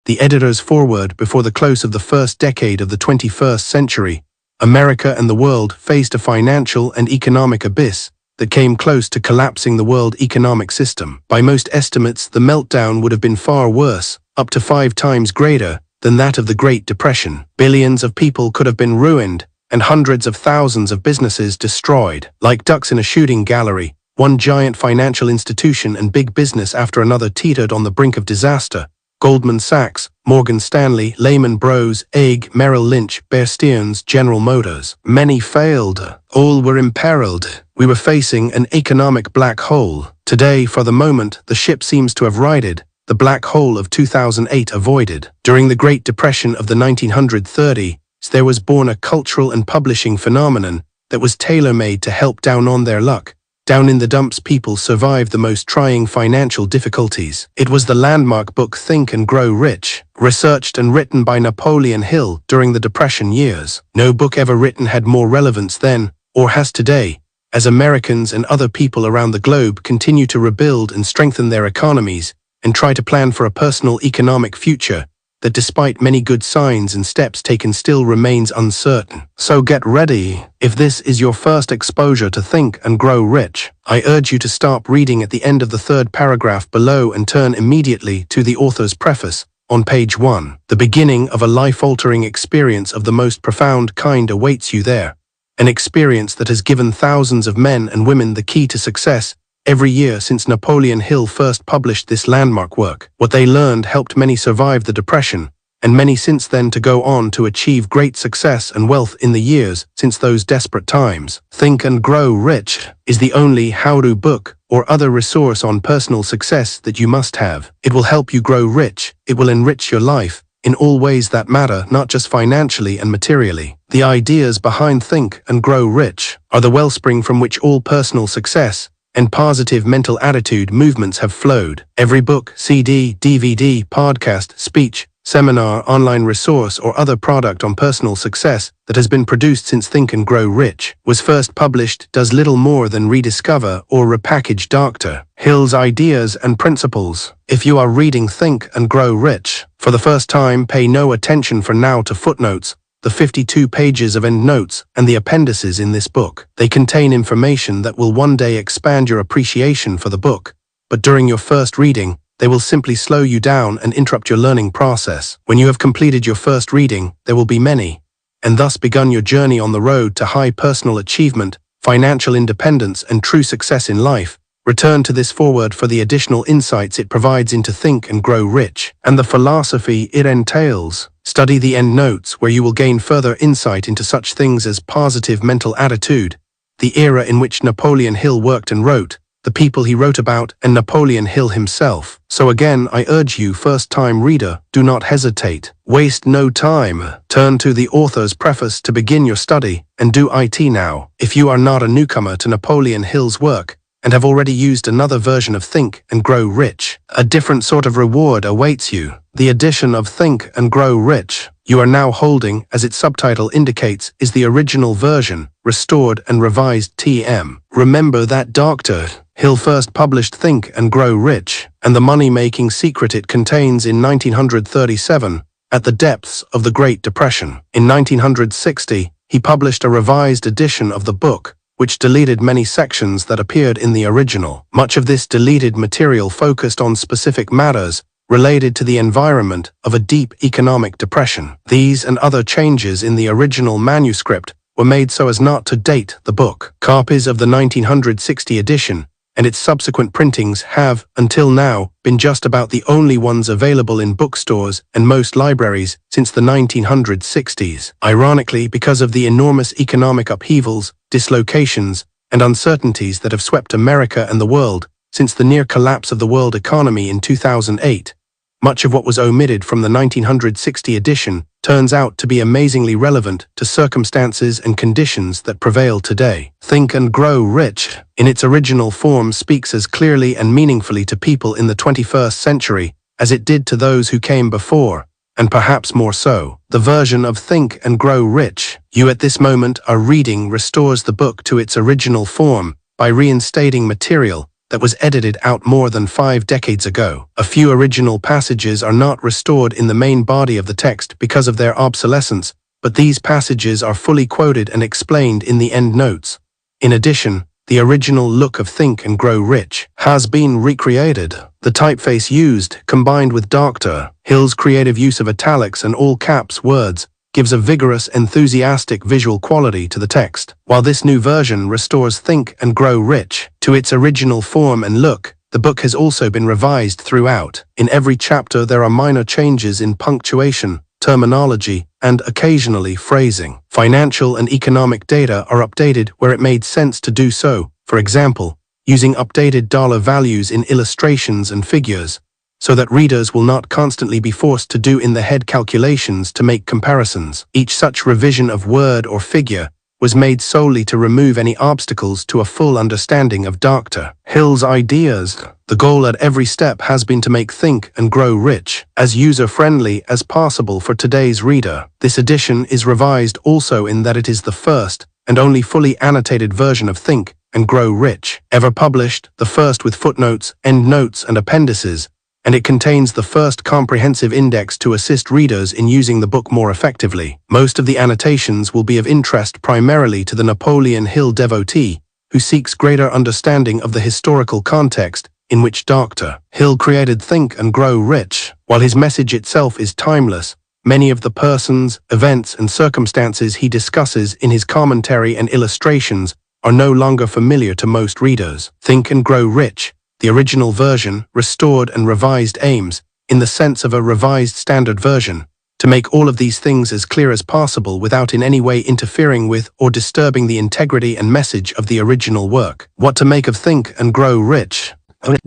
The editor's foreword: before the close of the first decade of the 21st century, America and the world faced a financial and economic abyss that came close to collapsing the world economic system. By most estimates, the meltdown would have been far worse, up to 5 times greater, than that of the Great Depression. Billions of people could have been ruined, and hundreds of thousands of businesses destroyed. Like ducks in a shooting gallery, one giant financial institution and big business after another teetered on the brink of disaster. Goldman Sachs, Morgan Stanley, Lehman Bros, AIG, Merrill Lynch, Bear Stearns, General Motors. Many failed. All were imperiled. We were facing an economic black hole. Today, for the moment, the ship seems to have righted, the black hole of 2008 avoided. During the Great Depression of the 1930s, there was born a cultural and publishing phenomenon that was tailor-made to help down on their luck. Down in the dumps people survived the most trying financial difficulties. It was the landmark book Think and Grow Rich, researched and written by Napoleon Hill during the Depression years. No book ever written had more relevance then, or has today, as Americans and other people around the globe continue to rebuild and strengthen their economies and try to plan for a personal economic future that, despite many good signs and steps taken, still remains uncertain. So get ready. If this is your first exposure to Think and Grow Rich, I urge you to stop reading at the end of the 3rd paragraph below and turn immediately to the author's preface on page 1. The beginning of a life-altering experience of the most profound kind awaits you there. An experience that has given thousands of men and women the key to success every year since Napoleon Hill first published this landmark work. What they learned helped many survive the Depression, and many since then to go on to achieve great success and wealth in the years since those desperate times. Think and Grow Rich is the only how-to book or other resource on personal success that you must have. It will help you grow rich. It will enrich your life in all ways that matter, not just financially and materially. The ideas behind Think and Grow Rich are the wellspring from which all personal success and positive mental attitude movements have flowed. Every book, CD, DVD, podcast, speech, seminar, online resource, or other product on personal success that has been produced since Think and Grow Rich was first published does little more than rediscover or repackage Dr. Hill's ideas and principles. If you are reading Think and Grow Rich for the first time, pay no attention for now to footnotes, the 52 pages of endnotes, and the appendices in this book. They contain information that will one day expand your appreciation for the book, but during your first reading, they will simply slow you down and interrupt your learning process. When you have completed your first reading, there will be many, and thus begun your journey on the road to high personal achievement, financial independence, and true success in life. Return to this foreword for the additional insights it provides into Think and Grow Rich, and the philosophy it entails. Study the endnotes where you will gain further insight into such things as positive mental attitude, the era in which Napoleon Hill worked and wrote, the people he wrote about, and Napoleon Hill himself. So again, I urge you, first-time reader, do not hesitate. Waste no time. Turn to the author's preface to begin your study, and do it now. If you are not a newcomer to Napoleon Hill's work, and have already used another version of Think and Grow Rich, a different sort of reward awaits you. The edition of Think and Grow Rich you are now holding, as its subtitle indicates, is the original version, restored and revised TM. Remember that Dr. Hill first published Think and Grow Rich, and the money-making secret it contains in 1937, at the depths of the Great Depression. In 1960, he published a revised edition of the book, which deleted many sections that appeared in the original. Much of this deleted material focused on specific matters related to the environment of a deep economic depression. These and other changes in the original manuscript were made so as not to date the book. Copies of the 1960 edition and its subsequent printings have, until now, been just about the only ones available in bookstores and most libraries since the 1960s. Ironically, because of the enormous economic upheavals, dislocations, and uncertainties that have swept America and the world since the near collapse of the world economy in 2008, much of what was omitted from the 1960 edition turns out to be amazingly relevant to circumstances and conditions that prevail today. Think and Grow Rich, in its original form, speaks as clearly and meaningfully to people in the 21st century as it did to those who came before, and perhaps more so. The version of Think and Grow Rich you at this moment are reading restores the book to its original form by reinstating material that was edited out more than 5 decades ago. A few original passages are not restored in the main body of the text because of their obsolescence, but these passages are fully quoted and explained in the endnotes. In addition, the original look of Think and Grow Rich has been recreated. The typeface used, combined with Dr. Hill's creative use of italics and all caps words, gives a vigorous, enthusiastic visual quality to the text. While this new version restores Think and Grow Rich to its original form and look, the book has also been revised throughout. In every chapter there are minor changes in punctuation, terminology, and occasionally phrasing. Financial and economic data are updated where it made sense to do so, for example, using updated dollar values in illustrations and figures, so that readers will not constantly be forced to do in-the-head calculations to make comparisons. Each such revision of word or figure was made solely to remove any obstacles to a full understanding of Dr. Hill's ideas. The goal at every step has been to make Think and Grow Rich as user-friendly as possible for today's reader. This edition is revised also in that it is the first and only fully annotated version of Think and Grow Rich ever published, the first with footnotes, endnotes, and appendices, and it contains the first comprehensive index to assist readers in using the book more effectively. Most of the annotations will be of interest primarily to the Napoleon Hill devotee, who seeks greater understanding of the historical context in which Dr. Hill created Think and Grow Rich. While his message itself is timeless, many of the persons, events, and circumstances he discusses in his commentary and illustrations are no longer familiar to most readers. Think and Grow Rich, the original version, restored and revised, aims, in the sense of a revised standard version, to make all of these things as clear as possible without in any way interfering with or disturbing the integrity and message of the original work. What to make of Think and Grow Rich?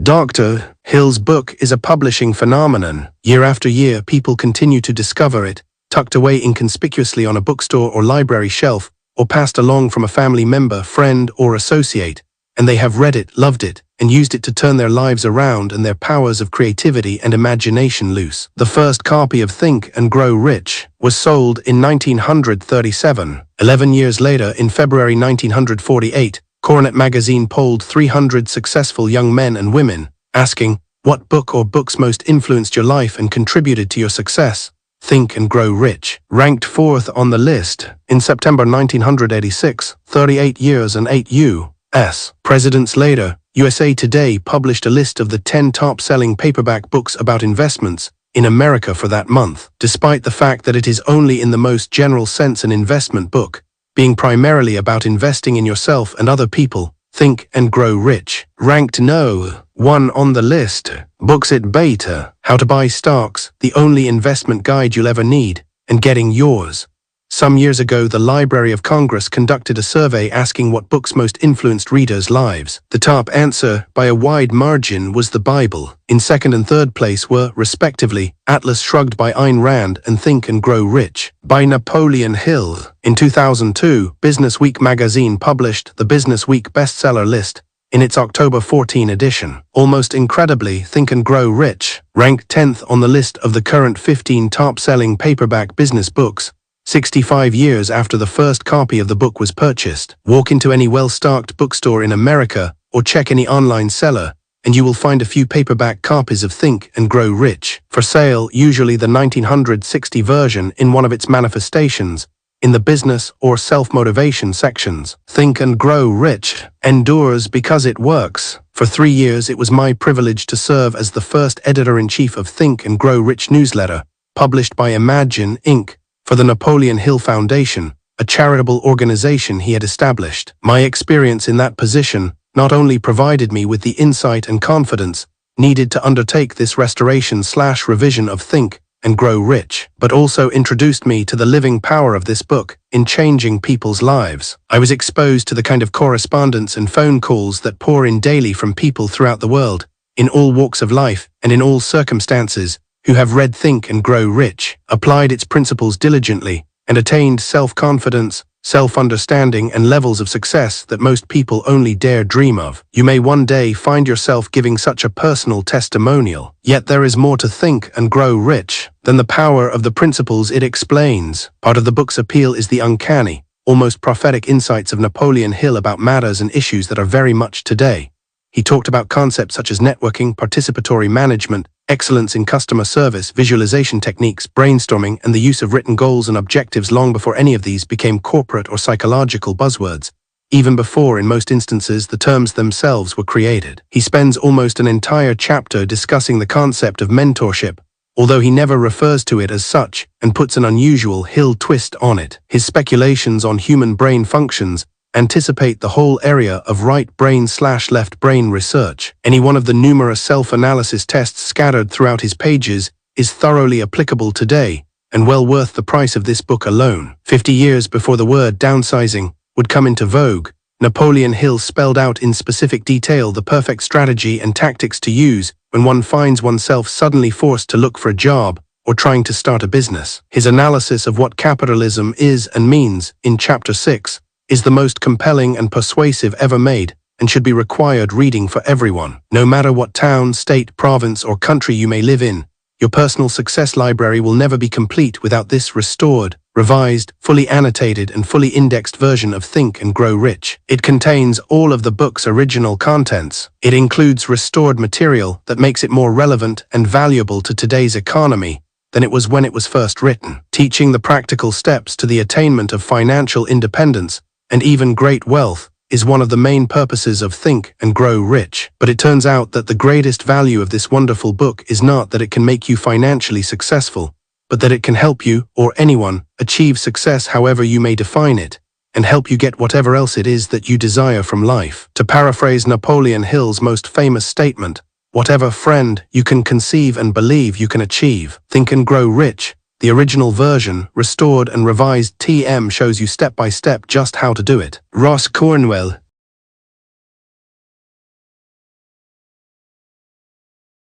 Dr. Hill's book is a publishing phenomenon. Year after year, people continue to discover it, tucked away inconspicuously on a bookstore or library shelf, or passed along from a family member, friend, or associate, and they have read it, loved it, and used it to turn their lives around and their powers of creativity and imagination loose. The first copy of Think and Grow Rich was sold in 1937. 11 years later, in February 1948, Coronet magazine polled 300 successful young men and women, asking, "What book or books most influenced your life and contributed to your success?" Think and Grow Rich ranked 4th on the list. In September 1986, 38 years and 8 U.S. presidents later, USA Today published a list of the 10 top-selling paperback books about investments in America for that month. Despite the fact that it is only in the most general sense an investment book, being primarily about investing in yourself and other people, Think and Grow Rich ranked no. 1 on the list. Books it Beta, How to Buy Stocks, the only investment guide you'll ever need, and Getting Yours. Some years ago, the Library of Congress conducted a survey asking what books most influenced readers' lives. The top answer, by a wide margin, was the Bible. In second and third place were, respectively, Atlas Shrugged by Ayn Rand and Think and Grow Rich by Napoleon Hill. In 2002, Business Week magazine published the Business Week bestseller list in its October 14 edition. Almost incredibly, Think and Grow Rich ranked 10th on the list of the current 15 top-selling paperback business books, 65 years after the first copy of the book was purchased. Walk into any well-stocked bookstore in America or check any online seller, and you will find a few paperback copies of Think and Grow Rich for sale, usually the 1960 version in one of its manifestations, in the business or self-motivation sections. Think and Grow Rich endures because it works. For 3 years, it was my privilege to serve as the first editor-in-chief of Think and Grow Rich newsletter, published by Imagine, Inc., for the Napoleon Hill Foundation, a charitable organization he had established. My experience in that position not only provided me with the insight and confidence needed to undertake this restoration/revision of Think and Grow Rich, but also introduced me to the living power of this book in changing people's lives. I was exposed to the kind of correspondence and phone calls that pour in daily from people throughout the world, in all walks of life and in all circumstances, who have read Think and Grow Rich, applied its principles diligently, and attained self-confidence, self-understanding, and levels of success that most people only dare dream of. You may one day find yourself giving such a personal testimonial. Yet there is more to Think and Grow Rich than the power of the principles it explains. Part of the book's appeal is the uncanny, almost prophetic insights of Napoleon Hill about matters and issues that are very much today. He talked about concepts such as networking, participatory management, excellence in customer service, visualization techniques, brainstorming, and the use of written goals and objectives long before any of these became corporate or psychological buzzwords, even before, in most instances, the terms themselves were created. He spends almost an entire chapter discussing the concept of mentorship, although he never refers to it as such, and puts an unusual Hill twist on it. His speculations on human brain functions anticipate the whole area of right brain/left brain research. Any one of the numerous self-analysis tests scattered throughout his pages is thoroughly applicable today, and well worth the price of this book alone. 50 years before the word downsizing would come into vogue, Napoleon Hill spelled out in specific detail the perfect strategy and tactics to use when one finds oneself suddenly forced to look for a job or trying to start a business. His analysis of what capitalism is and means in Chapter 6 is the most compelling and persuasive ever made and should be required reading for everyone. No matter what town, state, province, or country you may live in, your personal success library will never be complete without this restored, revised, fully annotated, and fully indexed version of Think and Grow Rich. It contains all of the book's original contents. It includes restored material that makes it more relevant and valuable to today's economy than it was when it was first written, teaching the practical steps to the attainment of financial independence and even great wealth is one of the main purposes of Think and Grow Rich. But it turns out that the greatest value of this wonderful book is not that it can make you financially successful, but that it can help you, or anyone, achieve success however you may define it, and help you get whatever else it is that you desire from life. To paraphrase Napoleon Hill's most famous statement, whatever friend you can conceive and believe you can achieve. Think and Grow Rich, the original version, restored and revised TM, shows you step by step just how to do it. Ross Cornwell,